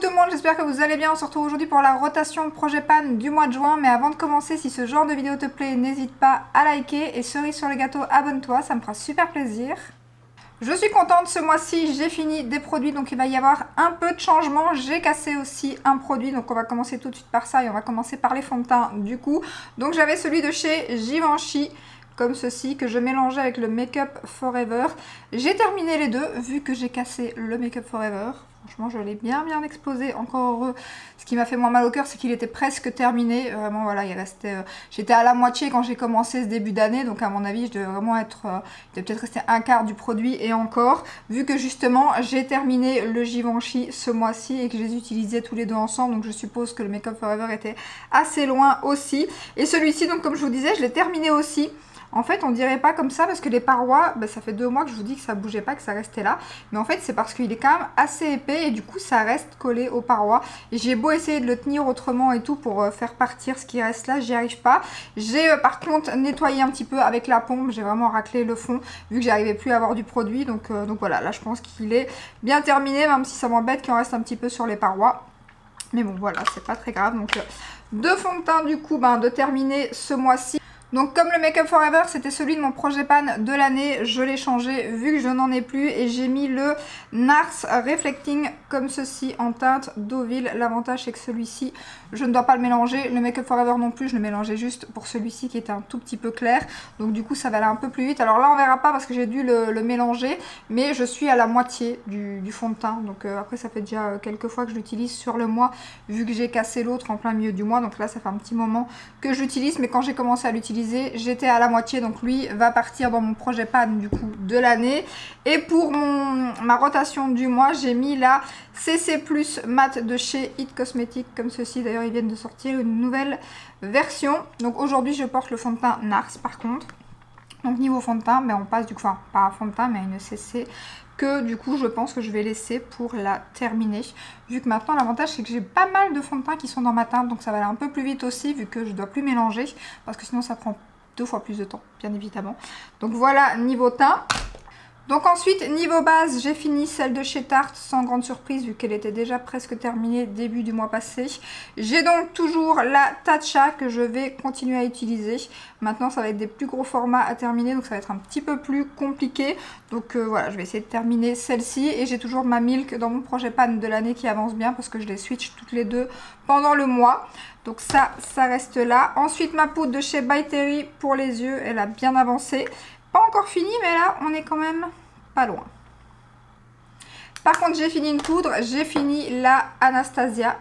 tout le monde, j'espère que vous allez bien. On se retrouve aujourd'hui pour la rotation projet pan du mois de juin. Mais avant de commencer, si ce genre de vidéo te plaît, n'hésite pas à liker. Et cerise sur le gâteau, abonne-toi, ça me fera super plaisir. Je suis contente, ce mois-ci j'ai fini des produits, donc il va y avoir un peu de changement. J'ai cassé aussi un produit, donc on va commencer tout de suite par ça et on va commencer par les fonds de teint du coup. Donc j'avais celui de chez Givenchy, comme ceci, que je mélangeais avec le Make Up Forever. J'ai terminé les deux, vu que j'ai cassé le Make Up Forever. Franchement, je l'ai bien explosé, encore heureux. Ce qui m'a fait moins mal au cœur, c'est qu'il était presque terminé. Vraiment, voilà, il restait... J'étais à la moitié quand j'ai commencé ce début d'année, donc à mon avis, je devais vraiment être... il devait peut-être rester un quart du produit et encore. Vu que justement, j'ai terminé le Givenchy ce mois-ci et que je les utilisais tous les deux ensemble, donc je suppose que le Make Up Forever était assez loin aussi. Et celui-ci, donc comme je vous disais, je l'ai terminé aussi. En fait, on dirait pas comme ça parce que les parois, ça fait 2 mois que je vous dis que ça bougeait pas, que ça restait là. Mais en fait, c'est parce qu'il est quand même assez épais et du coup, ça reste collé aux parois. Et j'ai beau essayer de le tenir autrement et tout pour faire partir ce qui reste là, j'y arrive pas. J'ai par contre nettoyé un petit peu avec la pompe, j'ai vraiment raclé le fond vu que j'arrivais plus à avoir du produit. Donc voilà, là je pense qu'il est bien terminé, même si ça m'embête qu'il en reste un petit peu sur les parois. Mais bon, voilà, c'est pas très grave. Donc 2 fonds de teint du coup, de terminer ce mois-ci. Donc comme le Make Up Forever c'était celui de mon projet pan de l'année, je l'ai changé vu que je n'en ai plus et j'ai mis le NARS Reflecting comme ceci en teinte Deauville. L'avantage c'est que celui-ci je ne dois pas le mélanger, le Make Up Forever non plus, je le mélangeais juste pour celui-ci qui était un tout petit peu clair. Donc du coup ça va aller un peu plus vite. Alors là on verra pas parce que j'ai dû le mélanger, mais je suis à la moitié du fond de teint. Donc après ça fait déjà quelques fois que je l'utilise sur le mois vu que j'ai cassé l'autre en plein milieu du mois. Donc là ça fait un petit moment que j'utilise, mais quand j'ai commencé à l'utiliser j'étais à la moitié, donc lui va partir dans mon projet pan du coup de l'année. Et pour ma rotation du mois, j'ai mis la CC Plus Matte de chez It Cosmetics comme ceci. D'ailleurs ils viennent de sortir une nouvelle version. Donc aujourd'hui je porte le fond de teint NARS par contre. Donc niveau fond de teint, on passe du coup, enfin pas à fond de teint mais à une CC que du coup je pense que je vais laisser pour la terminer. Vu que maintenant l'avantage c'est que j'ai pas mal de fonds de teint qui sont dans ma teinte, donc ça va aller un peu plus vite aussi vu que je dois plus mélanger parce que sinon ça prend 2 fois plus de temps bien évidemment. Donc voilà niveau teint. Donc ensuite niveau base j'ai fini celle de chez Tarte sans grande surprise vu qu'elle était déjà presque terminée début du mois passé. J'ai donc toujours la Tatcha que je vais continuer à utiliser. Maintenant ça va être des plus gros formats à terminer donc ça va être un petit peu plus compliqué. Donc voilà, je vais essayer de terminer celle-ci et j'ai toujours ma Milk dans mon projet pan de l'année qui avance bien parce que je les switch toutes les deux pendant le mois. Donc ça reste là. Ensuite ma poudre de chez By Terry pour les yeux, elle a bien avancé. Pas encore fini, mais là, on est quand même pas loin. Par contre, j'ai fini une poudre. J'ai fini la Anastasia.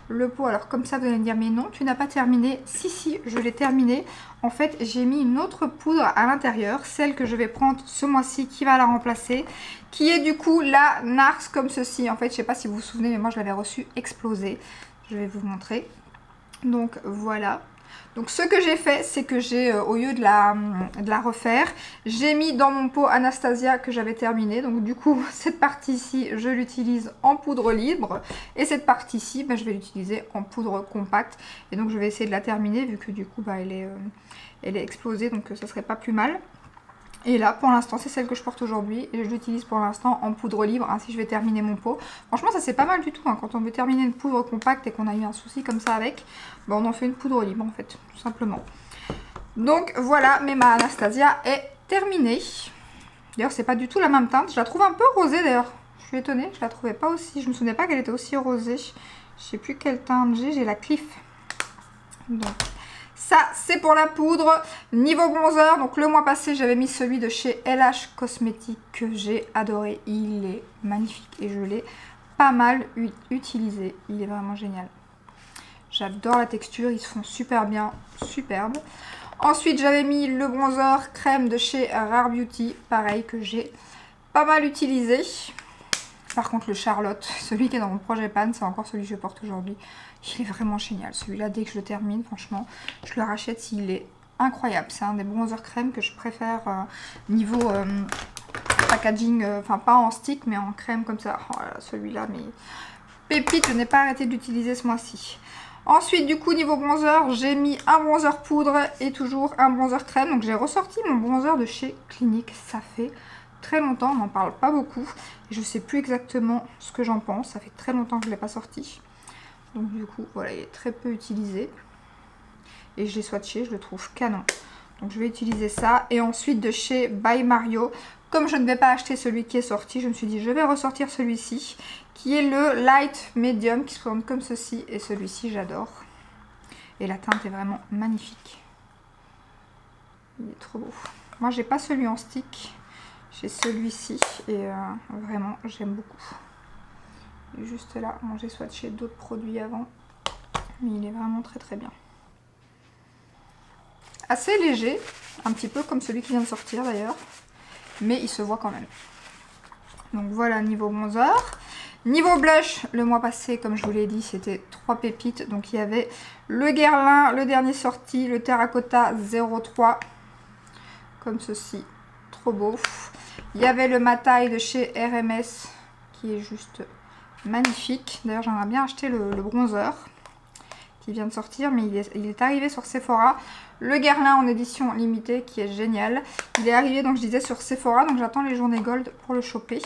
Le pot, alors comme ça, vous allez me dire, mais non, tu n'as pas terminé. Si, je l'ai terminé. En fait, j'ai mis une autre poudre à l'intérieur. Celle que je vais prendre ce mois-ci, qui va la remplacer. Qui est du coup la NARS, comme ceci. En fait, je ne sais pas si vous vous souvenez, mais moi, je l'avais reçue explosée. Je vais vous montrer. Donc, voilà. Donc ce que j'ai fait, c'est que j'ai, au lieu de la refaire, j'ai mis dans mon pot Anastasia que j'avais terminé. Donc du coup, cette partie-ci, je l'utilise en poudre libre. Et cette partie-ci, je vais l'utiliser en poudre compacte. Et donc je vais essayer de la terminer, vu que du coup, elle est explosée. Donc ça serait pas plus mal. Et là, pour l'instant, c'est celle que je porte aujourd'hui. Et je l'utilise pour l'instant en poudre libre. Ainsi, je vais terminer mon pot. Franchement, ça c'est pas mal du tout. Quand on veut terminer une poudre compacte et qu'on a eu un souci comme ça avec, on en fait une poudre libre en fait, tout simplement. Donc voilà, mais ma Anastasia est terminée. D'ailleurs, c'est pas du tout la même teinte. Je la trouve un peu rosée d'ailleurs. Je suis étonnée, je la trouvais pas aussi. Je me souvenais pas qu'elle était aussi rosée. Je sais plus quelle teinte j'ai la Cliff. Donc... ça, c'est pour la poudre. Niveau bronzer, donc le mois passé, j'avais mis celui de chez LH Cosmetics que j'ai adoré. Il est magnifique et je l'ai pas mal utilisé. Il est vraiment génial. J'adore la texture, ils se font super bien, superbe. Ensuite, j'avais mis le bronzer crème de chez Rare Beauty, pareil, que j'ai pas mal utilisé. Par contre, le Charlotte, celui qui est dans mon projet pan, c'est encore celui que je porte aujourd'hui. Il est vraiment génial. Celui-là, dès que je le termine, franchement, je le rachète s'il est incroyable. C'est un des bronzers crème que je préfère niveau packaging, enfin pas en stick, mais en crème comme ça. Oh là là, celui-là, mais pépite, je n'ai pas arrêté d'utiliser ce mois-ci. Ensuite, du coup, niveau bronzer, j'ai mis un bronzer poudre et toujours un bronzer crème. Donc, j'ai ressorti mon bronzer de chez Clinique. Ça fait très longtemps, on n'en parle pas beaucoup. Et je sais plus exactement ce que j'en pense, ça fait très longtemps que je ne l'ai pas sorti. Donc du coup, voilà, il est très peu utilisé. Et je l'ai swatché, je le trouve canon. Donc je vais utiliser ça. Et ensuite de chez By Mario, comme je ne vais pas acheter celui qui est sorti, je me suis dit je vais ressortir celui-ci, qui est le Light Medium, qui se présente comme ceci. Et celui-ci, j'adore. Et la teinte est vraiment magnifique. Il est trop beau. Moi, j'ai pas celui en stick. J'ai celui-ci. Et vraiment, j'aime beaucoup. Il est juste là. Bon, j'ai swatché d'autres produits avant. Mais il est vraiment très très bien. Assez léger. Un petit peu comme celui qui vient de sortir d'ailleurs. Mais il se voit quand même. Donc voilà, niveau bronzer. Niveau blush, le mois passé, comme je vous l'ai dit, c'était 3 pépites. Donc il y avait le Guerlain, le dernier sorti, le Terracotta 03. Comme ceci. Trop beau. Il y avait le Matai de chez RMS, qui est juste magnifique. D'ailleurs, j'aimerais bien acheter le bronzer qui vient de sortir, mais il est arrivé sur Sephora. Le Guerlain en édition limitée, qui est génial. Il est arrivé, donc je disais, sur Sephora, donc j'attends les journées gold pour le choper.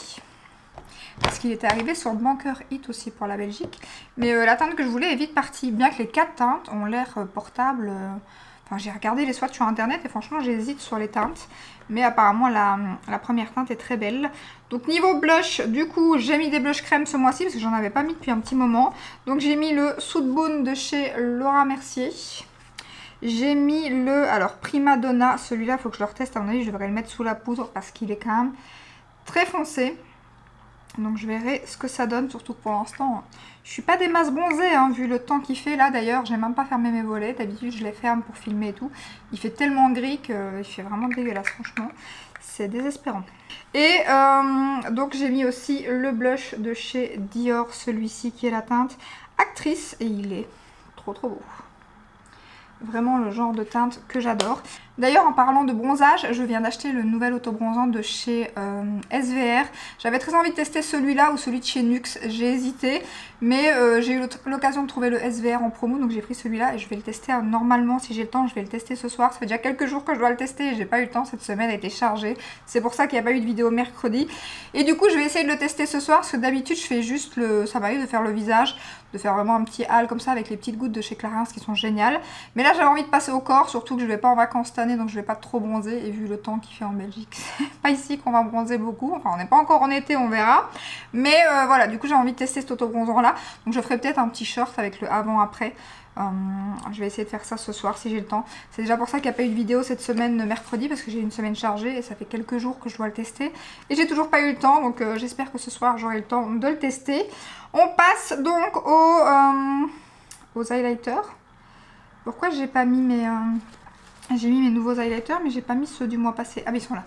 Parce qu'il était arrivé sur Banker Hit aussi pour la Belgique. Mais la teinte que je voulais est vite partie. Bien que les 4 teintes ont l'air portables. Enfin, j'ai regardé les swatchs sur internet et franchement j'hésite sur les teintes. Mais apparemment la première teinte est très belle. Donc niveau blush, du coup j'ai mis des blushs crème ce mois-ci parce que j'en avais pas mis depuis un petit moment. Donc j'ai mis le Sootboon de chez Laura Mercier. J'ai mis le, alors Prima Donna, celui-là il faut que je le reteste, à mon avis je devrais le mettre sous la poudre parce qu'il est quand même très foncé. Donc je verrai ce que ça donne, surtout que pour l'instant je suis pas des masses bronzées hein, vu le temps qu'il fait là. D'ailleurs j'ai même pas fermé mes volets, d'habitude je les ferme pour filmer et tout. Il fait tellement gris qu'il fait vraiment dégueulasse, franchement c'est désespérant. Et donc j'ai mis aussi le blush de chez Dior, celui-ci qui est la teinte Actrice et il est trop beau. Vraiment le genre de teinte que j'adore. D'ailleurs en parlant de bronzage, je viens d'acheter le nouvel autobronzant de chez SVR. J'avais très envie de tester celui-là ou celui de chez NYX. J'ai hésité, mais j'ai eu l'occasion de trouver le SVR en promo, donc j'ai pris celui-là et je vais le tester. Normalement, si j'ai le temps, je vais le tester ce soir. Ça fait déjà quelques jours que je dois le tester et j'ai pas eu le temps. Cette semaine a été chargée. C'est pour ça qu'il n'y a pas eu de vidéo mercredi. Et du coup, je vais essayer de le tester ce soir parce que d'habitude, je fais juste le... Ça m'arrive de faire le visage, de faire vraiment un petit hâle comme ça avec les petites gouttes de chez Clarins qui sont géniales. Mais là, j'avais envie de passer au corps, surtout que je vais pas en vacances cette année, donc je vais pas trop bronzer. Et vu le temps qu'il fait en Belgique, c'est pas ici qu'on va bronzer beaucoup. Enfin, on n'est pas encore en été, on verra. Mais voilà, du coup, j'ai envie de tester cet autobronzant là. Donc, je ferai peut-être un petit short avec le avant-après. Je vais essayer de faire ça ce soir si j'ai le temps. C'est déjà pour ça qu'il n'y a pas eu de vidéo cette semaine mercredi parce que j'ai une semaine chargée et ça fait quelques jours que je dois le tester. Et j'ai toujours pas eu le temps, donc j'espère que ce soir j'aurai le temps de le tester. On passe donc aux highlighters. Pourquoi j'ai pas mis mes... j'ai mis mes nouveaux highlighters mais j'ai pas mis ceux du mois passé. Ah mais ils sont là.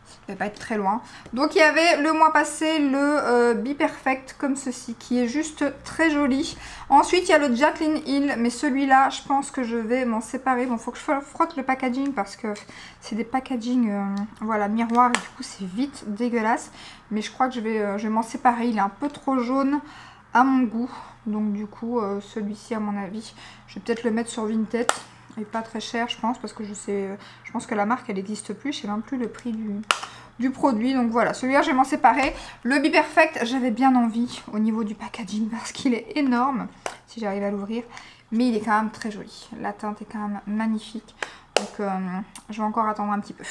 Ça va pas être très loin. Donc il y avait le mois passé le Be Perfect comme ceci qui est juste très joli. Ensuite il y a le Jaclyn Hill, mais celui-là je pense que je vais m'en séparer. Bon, faut que je frotte le packaging parce que c'est des packaging voilà, miroirs et du coup c'est vite dégueulasse. Mais je crois que je vais m'en séparer. Il est un peu trop jaune à mon goût. Donc du coup celui-ci à mon avis je vais peut-être le mettre sur Vinted. Et pas très cher je pense parce que je pense que la marque elle n'existe plus. Je sais même plus le prix du produit. Donc voilà, celui-là je vais m'en séparer. Le Be Perfect j'avais bien envie au niveau du packaging parce qu'il est énorme si j'arrive à l'ouvrir. Mais il est quand même très joli. La teinte est quand même magnifique. Donc je vais encore attendre un petit peu.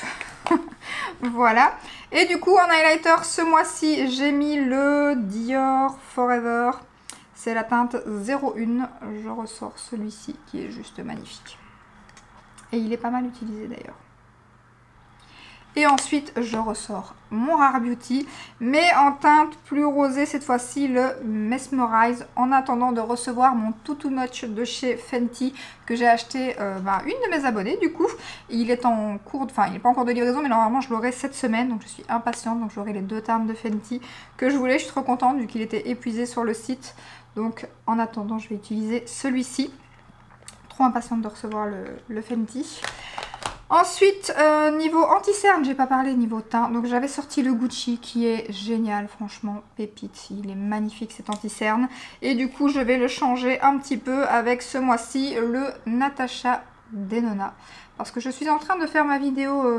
Voilà. Et du coup en highlighter ce mois-ci j'ai mis le Dior Forever. C'est la teinte 01. Je ressors celui-ci qui est juste magnifique. Et il est pas mal utilisé d'ailleurs. Et ensuite, je ressors mon Rare Beauty, mais en teinte plus rosée cette fois-ci, le Mesmerize, en attendant de recevoir mon Tutu Notch de chez Fenty, que j'ai acheté une de mes abonnées du coup. Il est en cours, enfin il n'est pas encore de livraison, mais normalement je l'aurai cette semaine, donc je suis impatiente, donc j'aurai les 2 teintes de Fenty que je voulais. Je suis trop contente vu qu'il était épuisé sur le site, donc en attendant je vais utiliser celui-ci. Trop impatiente de recevoir le Fenty. Ensuite, niveau anti-cerne, j'ai pas parlé niveau teint. Donc j'avais sorti le Gucci qui est génial, franchement, pépite. Il est magnifique cet anti-cerne. Et du coup, je vais le changer un petit peu avec ce mois-ci le Natasha Denona. Parce que je suis en train de faire ma vidéo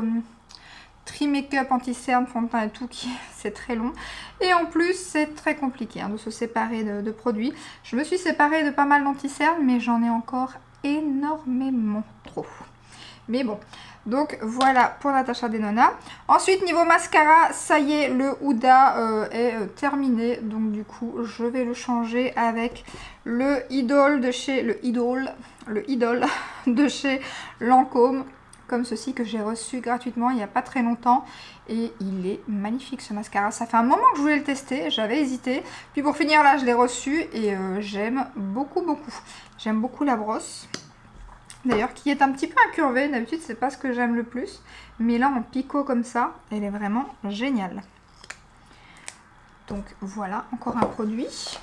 tri-make-up, anti-cerne, fond de teint et tout, c'est très long. Et en plus, c'est très compliqué hein, de se séparer de produits. Je me suis séparée de pas mal d'anti-cerne, mais j'en ai encore énormément trop. Mais bon, donc voilà pour Natasha Denona. Ensuite, niveau mascara, ça y est, le Huda est terminé. Donc du coup, je vais le changer avec le Idol de chez... Le Idol de chez Lancôme. Comme ceci que j'ai reçu gratuitement il n'y a pas très longtemps. Et il est magnifique ce mascara. Ça fait un moment que je voulais le tester, j'avais hésité. Puis pour finir là, je l'ai reçu et j'aime beaucoup. J'aime beaucoup la brosse. D'ailleurs, qui est un petit peu incurvée. D'habitude, c'est pas ce que j'aime le plus. Mais là, en picot comme ça, elle est vraiment géniale. Donc voilà, encore un produit.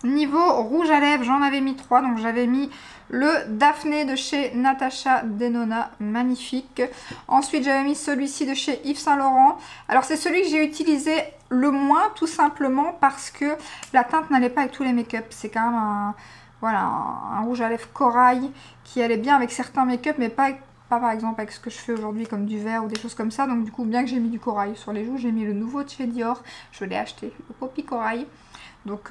Niveau rouge à lèvres, j'en avais mis 3. Donc j'avais mis le Daphné de chez Natasha Denona, magnifique. Ensuite, j'avais mis celui-ci de chez Yves Saint Laurent. Alors c'est celui que j'ai utilisé le moins, tout simplement parce que la teinte n'allait pas avec tous les make-up. C'est quand même un... Voilà, un rouge à lèvres corail qui allait bien avec certains make-up, mais pas par exemple avec ce que je fais aujourd'hui comme du vert ou des choses comme ça. Donc du coup, bien que j'ai mis du corail sur les joues, j'ai mis le nouveau de chez Dior. Je l'ai acheté, le Poppy Corail. Donc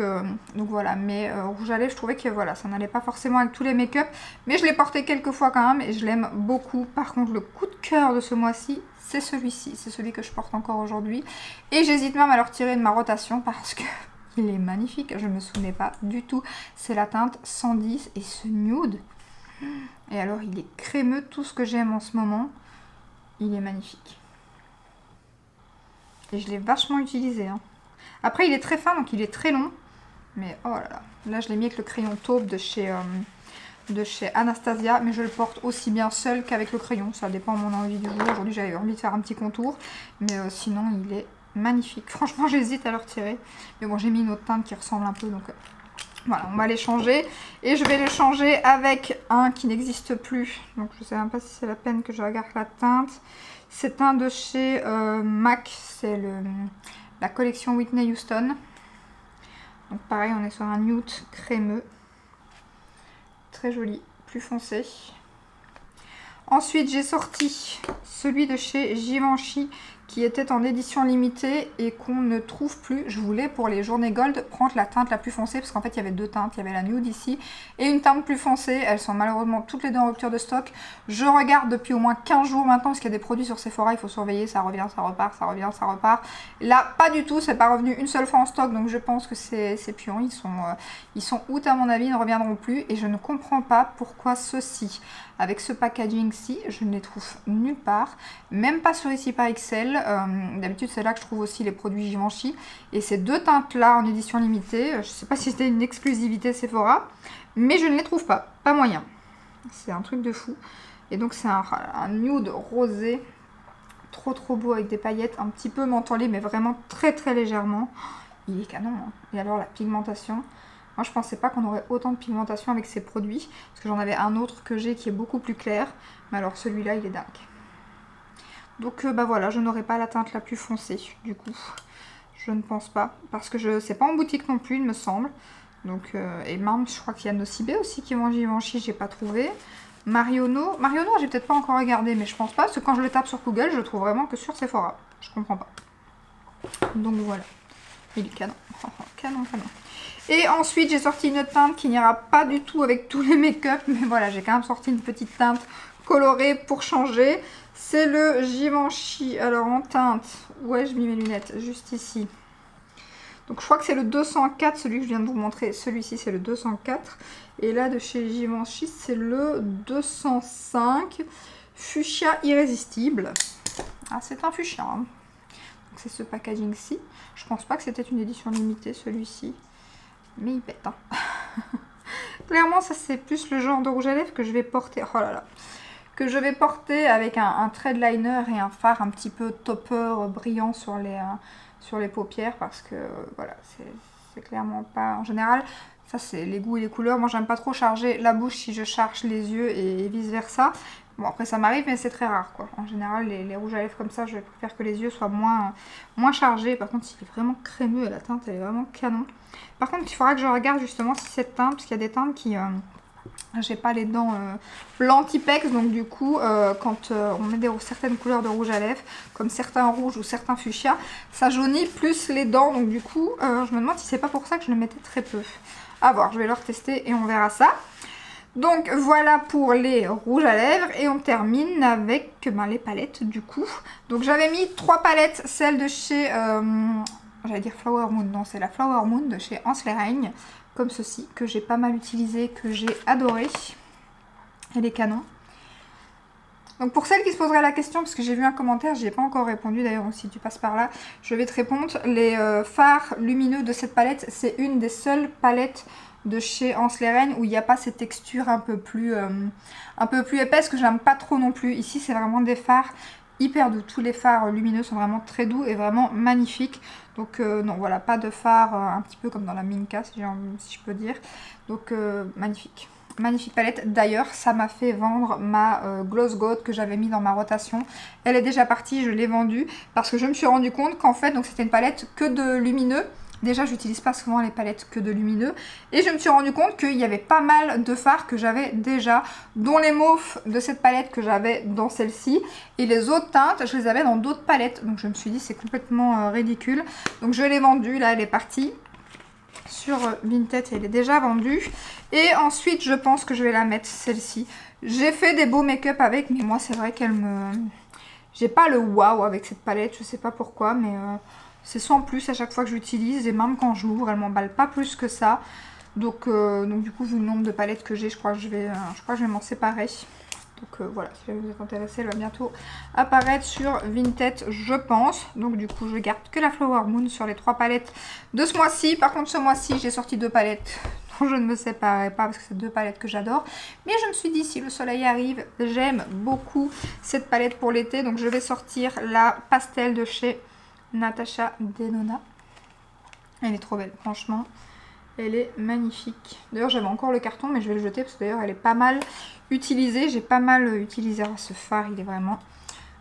voilà, mais rouge à lèvres, je trouvais que voilà, ça n'allait pas forcément avec tous les make-up. Mais je l'ai porté quelques fois quand même et je l'aime beaucoup. Par contre, le coup de cœur de ce mois-ci, c'est celui-ci. C'est celui que je porte encore aujourd'hui. Et j'hésite même à le retirer de ma rotation parce que... Il est magnifique, je ne me souvenais pas du tout. C'est la teinte 110 et ce nude. Et alors il est crémeux, tout ce que j'aime en ce moment. Il est magnifique. Et je l'ai vachement utilisé. Hein. Après il est très fin, donc il est très long. Mais oh là là. Là je l'ai mis avec le crayon taupe de chez Anastasia. Mais je le porte aussi bien seul qu'avec le crayon. Ça dépend de mon envie du jour. Aujourd'hui j'avais envie de faire un petit contour. Mais sinon il est... magnifique, franchement j'hésite à le retirer, mais bon j'ai mis une autre teinte qui ressemble un peu, donc voilà, on va les changer. Et je vais le changer avec un qui n'existe plus, donc je sais même pas si c'est la peine que je regarde la teinte. C'est un de chez MAC, c'est la collection Whitney Houston. Donc pareil, on est sur un nude crémeux, très joli, plus foncé. Ensuite j'ai sorti celui de chez Givenchy qui était en édition limitée et qu'on ne trouve plus. Je voulais pour les journées gold prendre la teinte la plus foncée parce qu'en fait il y avait deux teintes, il y avait la nude ici et une teinte plus foncée. Elles sont malheureusement toutes les deux en rupture de stock. Je regarde depuis au moins 15 jours maintenant parce qu'il y a des produits sur Sephora, il faut surveiller, ça revient, ça repart, ça revient, ça repart. Là pas du tout, c'est pas revenu une seule fois en stock, donc je pense que c'est pion, ils sont out à mon avis, ils ne reviendront plus et je ne comprends pas pourquoi ceux-ci, avec ce packaging-ci, je ne les trouve nulle part, même pas sur ici par XL. D'habitude c'est là que je trouve aussi les produits Givenchy. Et ces deux teintes là en édition limitée, je ne sais pas si c'était une exclusivité Sephora, mais je ne les trouve pas, pas moyen. C'est un truc de fou. Et donc c'est un nude rosé, trop beau avec des paillettes, un petit peu mentholé mais vraiment très légèrement. Il est canon hein. Et alors la pigmentation, moi je pensais pas qu'on aurait autant de pigmentation avec ces produits, parce que j'en avais un autre que j'ai qui est beaucoup plus clair, mais alors celui-là il est dingue. Donc bah voilà, je n'aurai pas la teinte la plus foncée du coup, je ne pense pas, parce que c'est pas en boutique non plus il me semble. Donc et même je crois qu'il y a Nocibé aussi qui vend Givenchy, j'ai pas trouvé. Marionneau j'ai peut-être pas encore regardé, mais je pense pas, parce que quand je le tape sur Google je le trouve vraiment que sur Sephora, je comprends pas. Donc voilà, il est canon, canon. Et ensuite j'ai sorti une teinte qui n'ira pas du tout avec tous les make-up, mais voilà, j'ai quand même sorti une petite teinte colorée pour changer. C'est le Givenchy, alors en teinte, ouais je mis mes lunettes, juste ici. Donc je crois que c'est le 204, celui que je viens de vous montrer, celui-ci c'est le 204. Et là de chez Givenchy c'est le 205, Fuchsia Irrésistible. Ah c'est un fuchsia, hein. C'est ce packaging-ci. Je pense pas que c'était une édition limitée celui-ci. Mais il pète. Hein. Clairement, ça c'est plus le genre de rouge à lèvres que je vais porter. Oh là là. Que je vais porter avec un thread liner et un fard un petit peu topper brillant sur les paupières. Parce que voilà, c'est clairement pas... En général, ça c'est les goûts et les couleurs. Moi j'aime pas trop charger la bouche si je charge les yeux et vice versa. Bon après ça m'arrive mais c'est très rare quoi. En général les rouges à lèvres comme ça je préfère que les yeux soient moins chargés. Par contre il est vraiment crémeux et la teinte elle est vraiment canon. Par contre il faudra que je regarde justement si cette teinte, parce qu'il y a des teintes J'ai pas les dents l'anti-pex, donc du coup quand on met certaines couleurs de rouge à lèvres, comme certains rouges ou certains fuchsia, ça jaunit plus les dents, donc du coup je me demande si c'est pas pour ça que je le mettais très peu. À voir, je vais le retester et on verra ça. Donc voilà pour les rouges à lèvres et on termine avec les palettes du coup. Donc j'avais mis 3 palettes, celle de chez, j'allais dire Flower Moon, non c'est la Flower Moon de chez Hans Lehrein. Comme ceci, que j'ai pas mal utilisé, que j'ai adoré. Elle est canon. Donc pour celles qui se poseraient la question, parce que j'ai vu un commentaire, j'y ai pas encore répondu d'ailleurs, si tu passes par là, je vais te répondre. Les fards lumineux de cette palette, c'est une des seules palettes de chez Hans Lehrein où il n'y a pas cette texture un peu plus épaisse que j'aime pas trop non plus. Ici c'est vraiment des fards hyper doux. Tous les fards lumineux sont vraiment très doux et vraiment magnifiques. Donc non, voilà, pas de fard un petit peu comme dans la Minka, si je peux dire. Donc magnifique. Magnifique palette. D'ailleurs, ça m'a fait vendre ma Gloss Gold que j'avais mis dans ma rotation. Elle est déjà partie, je l'ai vendue parce que je me suis rendu compte qu'en fait, donc c'était une palette que de lumineux. Déjà, j'utilise pas souvent les palettes que de lumineux. Et je me suis rendu compte qu'il y avait pas mal de fards que j'avais déjà, dont les mauves de cette palette que j'avais dans celle-ci. Et les autres teintes, je les avais dans d'autres palettes. Donc je me suis dit, c'est complètement ridicule. Donc je l'ai vendue, là elle est partie sur Vinted, elle est déjà vendue. Et ensuite, je pense que je vais la mettre, celle-ci. J'ai fait des beaux make-up avec, mais moi c'est vrai qu'elle me... J'ai pas le waouh avec cette palette, je sais pas pourquoi, mais... C'est sans plus à chaque fois que j'utilise et même quand j'ouvre, elle m'emballe pas plus que ça. Donc du coup, vu le nombre de palettes que j'ai, je crois que je vais m'en séparer. Donc voilà, si vous êtes intéressé, elle va bientôt apparaître sur Vinted, je pense. Donc du coup, je garde que la Flower Moon sur les 3 palettes de ce mois-ci. Par contre, ce mois-ci, j'ai sorti 2 palettes dont je ne me séparerai pas parce que c'est 2 palettes que j'adore. Mais je me suis dit, si le soleil arrive, j'aime beaucoup cette palette pour l'été. Donc je vais sortir la pastel de chez Natasha Denona. Elle est trop belle, franchement. Elle est magnifique. D'ailleurs, j'avais encore le carton, mais je vais le jeter parce que d'ailleurs, elle est pas mal utilisée. J'ai pas mal utilisé ce fard. Il est vraiment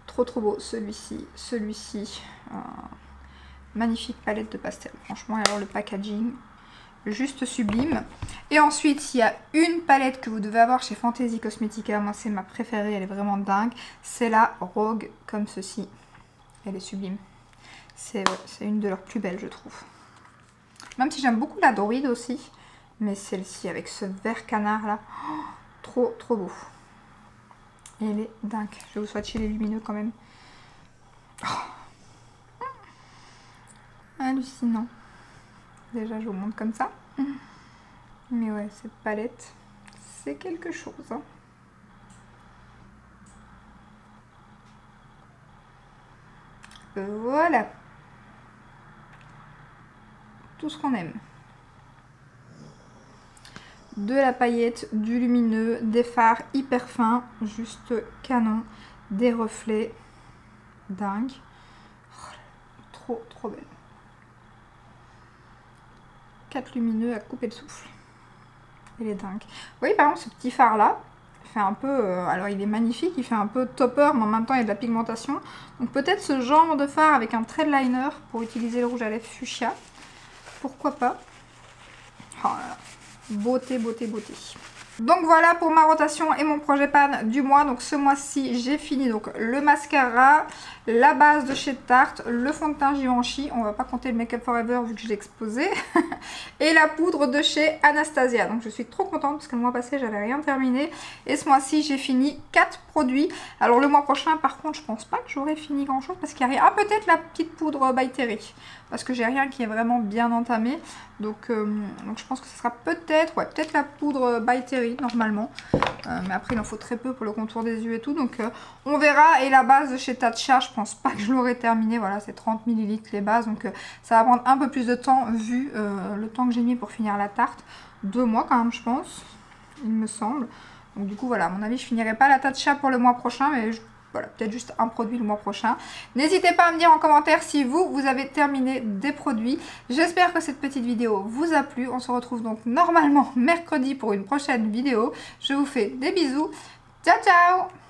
trop beau. Celui-ci. Magnifique palette de pastel. Franchement, alors le packaging, juste sublime. Et ensuite, il y a une palette que vous devez avoir chez Fantasy Cosmetica. Moi, c'est ma préférée. Elle est vraiment dingue. C'est la Rogue, comme ceci. Elle est sublime. C'est une de leurs plus belles, je trouve. Même si j'aime beaucoup la Doride aussi. Mais celle-ci, avec ce vert canard là. Oh, trop beau. Et elle est dingue. Je vous souhaite chez les lumineux quand même. Oh. Hallucinant. Déjà, je vous montre comme ça. Mais ouais, cette palette, c'est quelque chose. Hein. Voilà. Tout ce qu'on aime. De la paillette, du lumineux, des fards hyper fins, juste canon, des reflets, dingue. Oh, trop belle. 4 lumineux à couper le souffle. Elle est dingue. Vous voyez par exemple ce petit phare là, fait un peu, alors il est magnifique, il fait un peu topper mais en même temps il y a de la pigmentation. Donc peut-être ce genre de phare avec un trait de liner pour utiliser le rouge à lèvres fuchsia. Pourquoi pas. Oh là là. Beauté. Donc voilà pour ma rotation et mon projet pan du mois. Donc ce mois-ci j'ai fini donc le mascara, la base de chez Tarte, le fond de teint Givenchy, on va pas compter le Make Up Forever vu que je l'ai exposé, et la poudre de chez Anastasia. Donc je suis trop contente parce que le mois passé j'avais rien terminé et ce mois-ci j'ai fini 4 produits. Alors le mois prochain par contre je pense pas que j'aurai fini grand chose parce qu'il y a rien. Ah, peut-être la petite poudre by Terry parce que j'ai rien qui est vraiment bien entamé. Donc je pense que ce sera peut-être la poudre by Terry normalement. Mais après il en faut très peu pour le contour des yeux et tout. Donc on verra. Et la base de chez Tatcha, je pense pas que je l'aurai terminée. Voilà, c'est 30 ml les bases. Donc ça va prendre un peu plus de temps vu le temps que j'ai mis pour finir la tarte. 2 mois quand même je pense, il me semble. Donc du coup voilà, à mon avis je finirai pas la Tatcha pour le mois prochain. Mais voilà, peut-être juste un produit le mois prochain. N'hésitez pas à me dire en commentaire si vous avez terminé des produits. J'espère que cette petite vidéo vous a plu. On se retrouve donc normalement mercredi pour une prochaine vidéo. Je vous fais des bisous. Ciao, ciao!